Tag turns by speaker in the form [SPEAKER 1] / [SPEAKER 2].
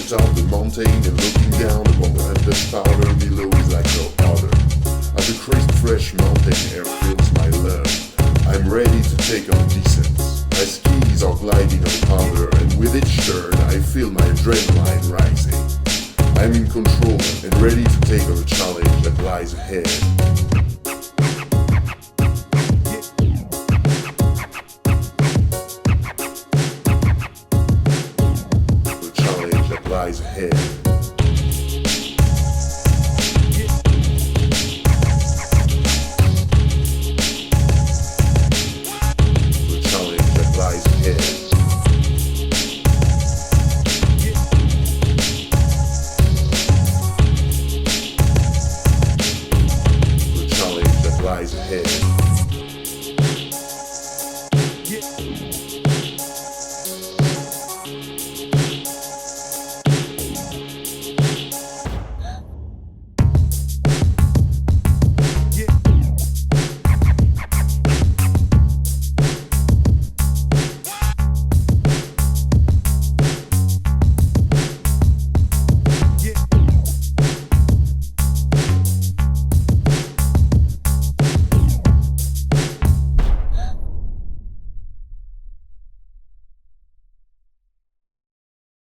[SPEAKER 1] atop the mountain and looking down upon the undust powder below is like no other. As the crisp fresh mountain air fills my lungs, I'm ready to take on descents. My skis are gliding on powder, and with each turn I feel my adrenaline rising. I'm in control and ready to take on the challenge that lies ahead. The challenge that lies ahead.